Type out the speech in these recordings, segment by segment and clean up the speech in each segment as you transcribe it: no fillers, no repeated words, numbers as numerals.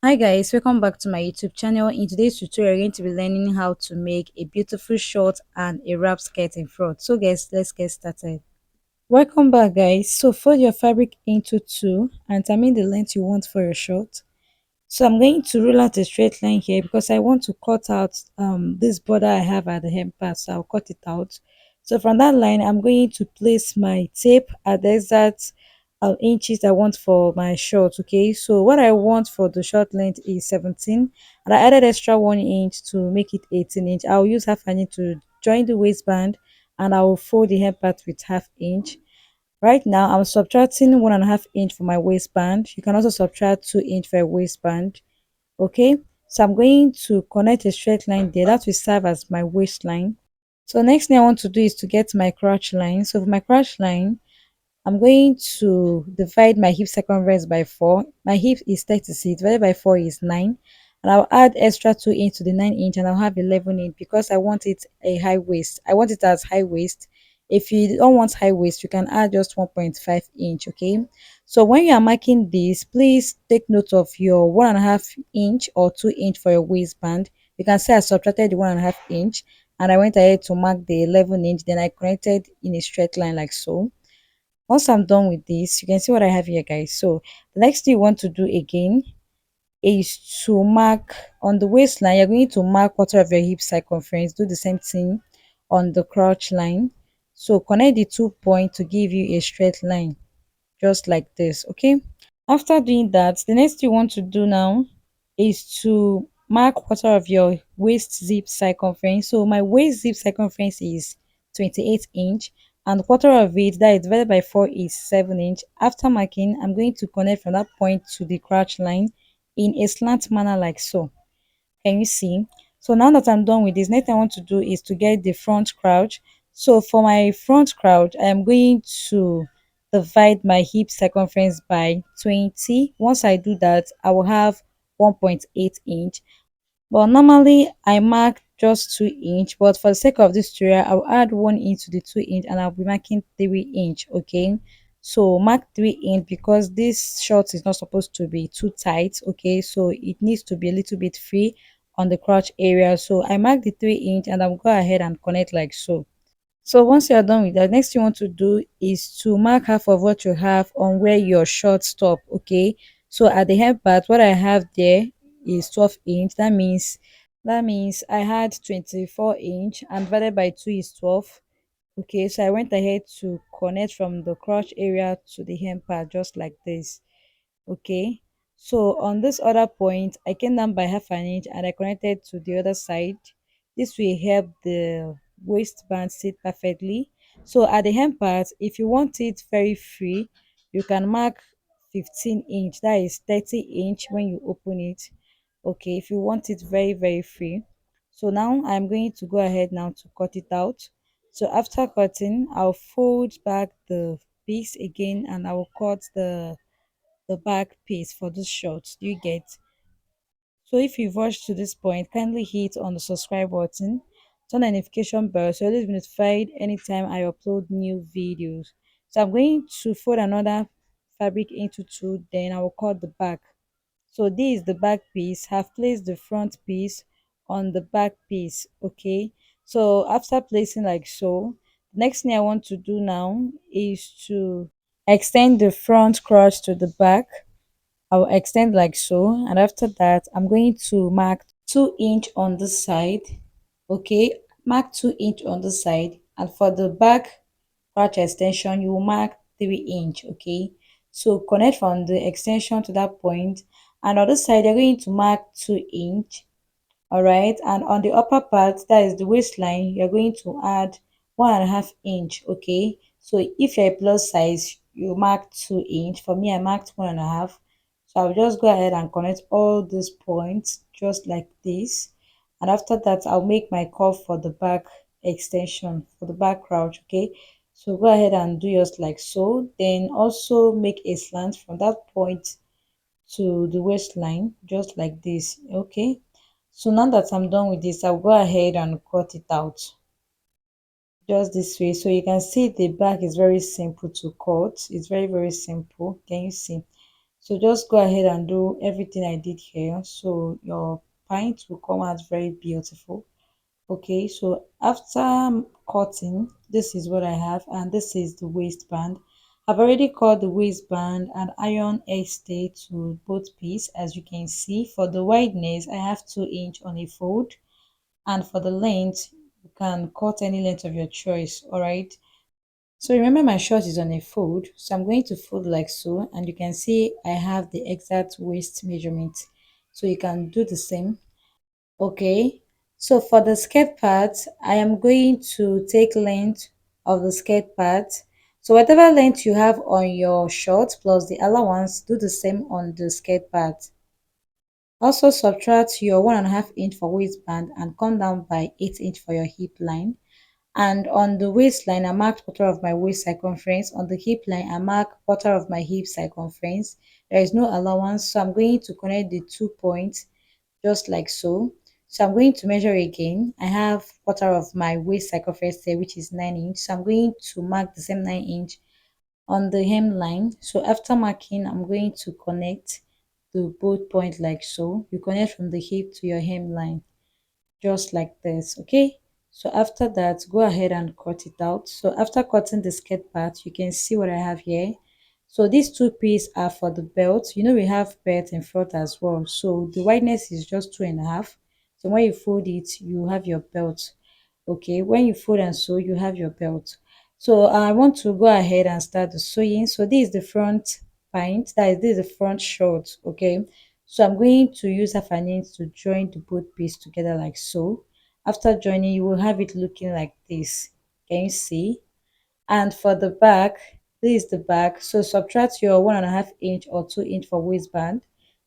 Hi guys, welcome back to my YouTube channel. In today's tutorial, we're going to be learning how to make a beautiful short and a wrap skirt in front. So guys, let's get started. Welcome back guys. So fold your fabric into two and determine the length you want for your short. So I'm going to rule out a straight line here because I want to cut out this border I have at the hem part. So I'll cut it out. So from that line, I'm going to place my tape at the exact inches I want for my short. Okay, so what I want for the short length is 17, and I added extra 1 inch to make it 18 inch. I'll use half an inch to join the waistband, and I will fold the hem part with half inch. Right now, I'm subtracting 1.5 inch for my waistband. You can also subtract 2 inch for a waistband. Okay, so I'm going to connect a straight line there. That will serve as my waistline. So next thing I want to do is to get my crotch line. So for my crotch line, I'm going to divide my hip circumference by 4. My hip is 36, divided by 4 is 9. And I'll add extra 2 inch to the 9 inch, and I'll have 11 inch because I want it a high waist. I want it as high waist. If you don't want high waist, you can add just 1.5 inch. Okay. So when you are marking this, please take note of your 1.5 inch or 2 inch for your waistband. You can say I subtracted the 1.5 inch and I went ahead to mark the 11 inch. Then I connected in a straight line like so. Once I'm done with this, you can see what I have here guys. So the next thing you want to do again is to mark on the waistline. You're going to mark quarter of your hip circumference. Do the same thing on the crotch line. So connect the 2 points to give you a straight line, just like this. Okay, after doing that, the next thing you want to do now is to mark quarter of your waist zip circumference. So my waist zip circumference is 28 inch, and quarter of it, that is divided by 4, is 7 inch. After marking, I'm going to connect from that point to the crotch line in a slant manner like so. Can you see? So now that I'm done with this, next thing I want to do is to get the front crouch. So for my front crouch, I am going to divide my hip circumference by 20. Once I do that, I will have 1.8 inch. But normally I mark just 2 inch, but for the sake of this tutorial, I'll add 1 inch to the 2 inch and I'll be marking 3 inch. Okay, so mark 3 inch because this short is not supposed to be too tight. Okay, so it needs to be a little bit free on the crotch area. So I mark the 3 inch and I'll go ahead and connect like so. So once you're done with that, next thing you want to do is to mark half of what you have on where your short stop. Okay, so at the hem part, what I have there is 12 inch. That means I had 24 inch and divided by 2 is 12. Okay, so I went ahead to connect from the crotch area to the hem part just like this. Okay, so on this other point, I came down by half an inch and I connected to the other side. This will help the waistband sit perfectly. So at the hem part, if you want it very free, you can mark 15 inch. That is 30 inch when you open it. Okay, if you want it very free. So now I'm going to go ahead now to cut it out. So after cutting, I'll fold back the piece again and I will cut the back piece for this short. Do you get? So if you've watched to this point, kindly hit on the subscribe button, turn the notification bell so you'll always be notified anytime I upload new videos. So I'm going to fold another fabric into two, then I will cut the back. So this is the back piece. Have placed the front piece on the back piece. Okay, so after placing like so, next thing I want to do now is to extend the front crotch to the back. I'll extend like so, and after that I'm going to mark 2 inch on this side. Okay, mark 2 inch on the side, and for the back crotch extension you will mark 3 inch. Okay, so connect from the extension to that point, and on the side you're going to mark 2 inch. All right, and on the upper part, that is the waistline, you're going to add 1.5 inch. Okay, so if you're a plus size, you mark 2 inch. For me, I marked 1.5. So I'll just go ahead and connect all these points just like this, and after that I'll make my curve for the back extension, for the back crouch. Okay, so go ahead and do just like so, then also make a slant from that point to the waistline just like this. Okay, so now that I'm done with this, I'll go ahead and cut it out just this way. So you can see the back is very simple to cut. It's very simple. Can you see? So just go ahead and do everything I did here. So your pint will come out very beautiful. Okay, so after cutting, this is what I have, and this is the waistband. I've already cut the waistband and iron edge stay to both piece. As you can see, for the wideness I have 2 inch on a fold, and for the length you can cut any length of your choice. All right, so remember my short is on a fold, so I'm going to fold like so, and you can see I have the exact waist measurement, so you can do the same. Okay, so for the skirt part, I am going to take length of the skirt part. So whatever length you have on your short plus the allowance, do the same on the skirt part. Also subtract your 1.5 inch for waistband and come down by 8 inch for your hip line. And on the waistline, I marked quarter of my waist circumference. On the hip line, I mark quarter of my hip circumference. There is no allowance, so I'm going to connect the 2 points just like so. So I'm going to measure again. I have quarter of my waist circumference there, which is 9 inch. So I'm going to mark the same 9 inch on the hemline. So after marking, I'm going to connect the both point like so. You connect from the hip to your hemline just like this. Okay, so after that, go ahead and cut it out. So after cutting the skirt part, you can see what I have here. So these two pieces are for the belt. You know we have belt in front as well, so the wideness is just 2.5. So when you fold it, you have your belt. Okay, when you fold and sew, you have your belt. So I want to go ahead and start the sewing. So this is the front pint, that is, this is the front short. Okay, so I'm going to use half an inch to join the both pieces together like so. After joining, you will have it looking like this. Can you see? And for the back, this is the back. So subtract your 1.5 inch or 2 inch for waistband.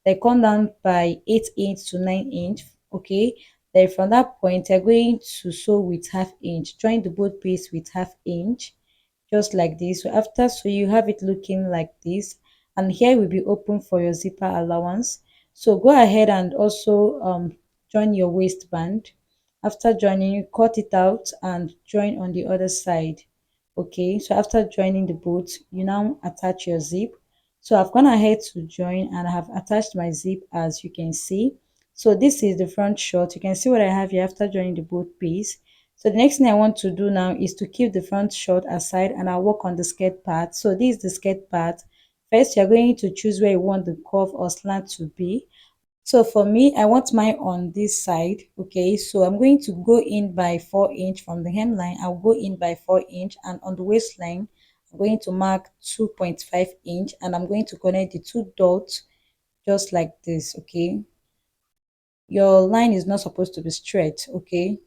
They come down by 8 inch to 9 inch. Okay. Then from that point, you're going to sew with half inch. Join the both piece with half inch, just like this. So after, so you have it looking like this, and here will be open for your zipper allowance. So go ahead and also join your waistband. After joining, cut it out and join on the other side. Okay, so after joining the bolt, you now attach your zip. So I've gone ahead to join and I have attached my zip, as you can see. So this is the front short. You can see what I have here after joining the both piece. So the next thing I want to do now is to keep the front short aside, and I'll work on the skirt part. So this is the skirt part. First, you're going to choose where you want the curve or slant to be. So for me, I want mine on this side. Okay, so I'm going to go in by 4 inch from the hemline. I'll go in by 4 inch, and on the waistline, I'm going to mark 2.5 inch, and I'm going to connect the two dots just like this. Okay, your line is not supposed to be straight. Okay,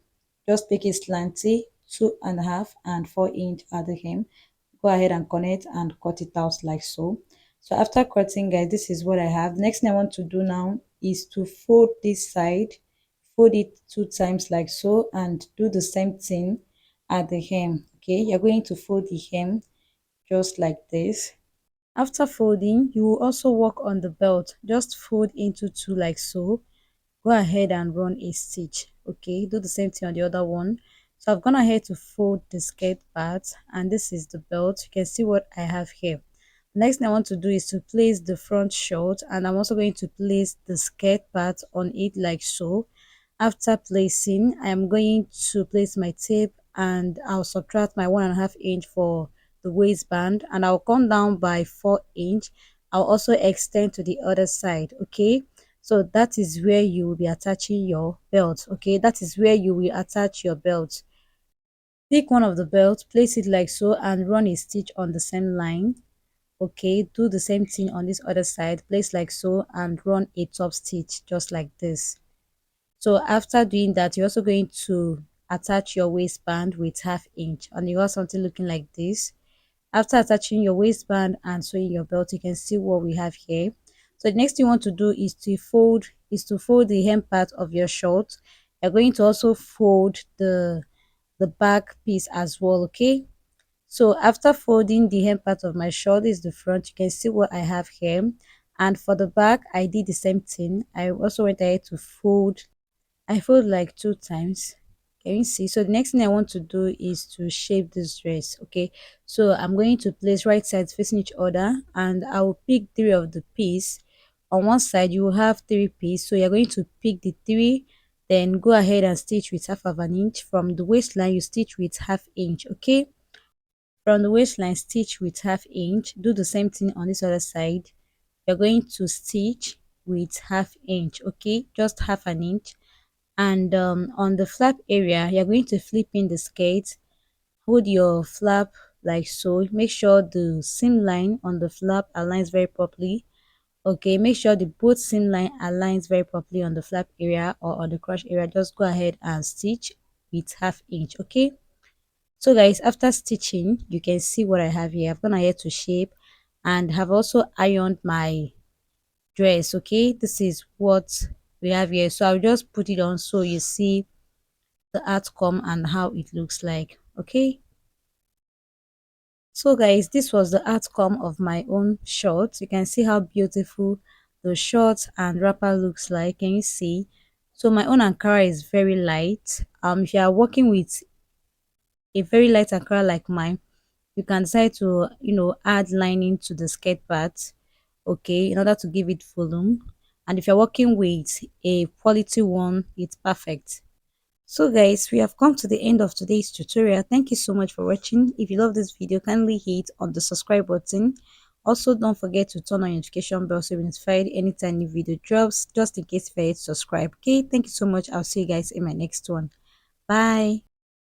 just make it slanty, 2.5 and 4 inch at the hem. Go ahead and connect and cut it out like so. So after cutting, guys, this is what I have. The next thing I want to do now is to fold this side, fold it 2 times like so, and do the same thing at the hem. Okay, you're going to fold the hem just like this. After folding, you will also work on the belt. Just fold into two like so. Go ahead and run a stitch. Okay, do the same thing on the other one. So I've gone ahead to fold the skirt part, and this is the belt. You can see what I have here. Next thing I want to do is to place the front short, and I'm also going to place the skirt part on it like so. After placing, I am going to place my tape, and I'll subtract my 1.5 inch for the waistband, and I'll come down by 4 inch. I'll also extend to the other side. Okay, so that is where you will be attaching your belt. Okay, that is where you will attach your belt. Take one of the belts, place it like so, and run a stitch on the same line. Okay, do the same thing on this other side, place like so, and run a top stitch just like this. So after doing that, you're also going to attach your waistband with half inch, and you got something looking like this. After attaching your waistband and sewing your belt, you can see what we have here. So the next thing you want to do is to fold the hem part of your short. You're going to also fold the back piece as well. Okay, so after folding the hem part of my short, this is the front. You can see what I have here. And for the back, I did the same thing. I also went ahead to fold. I fold like 2 times. Can you see? So the next thing I want to do is to shape this dress. Okay, so I'm going to place right sides facing each other, and I will pick three of the piece. On one side you will have three pieces, so you're going to pick the three, then go ahead and stitch with half of an inch. From the waistline you stitch with half inch. Okay, from the waistline stitch with half inch. Do the same thing on this other side. You're going to stitch with half inch. Okay, just half an inch. And on the flap area you're going to flip in the skirt. Hold your flap like so. Make sure the seam line on the flap aligns very properly. Okay, make sure the both seam line aligns very properly on the flap area or on the crotch area. Just go ahead and stitch with half inch. Okay, so guys, after stitching you can see what I have here. I've gone ahead to shape and have also ironed my dress. Okay, this is what we have here, so I'll just put it on so you see the outcome and how it looks like. Okay, so guys, this was the outcome of my own short. You can see how beautiful the short and wrapper looks like. Can you see? So my own ankara is very light. If you are working with a very light ankara like mine, you can decide to add lining to the skirt part, okay, in order to give it volume. And if you're working with a quality one, it's perfect. So guys, we have come to the end of today's tutorial. Thank you so much for watching. If you love this video, kindly hit on the subscribe button. Also, don't forget to turn on notification bell so you'll be notified anytime new video drops, just in case if you hit subscribe. Okay, thank you so much. I'll see you guys in my next one. Bye.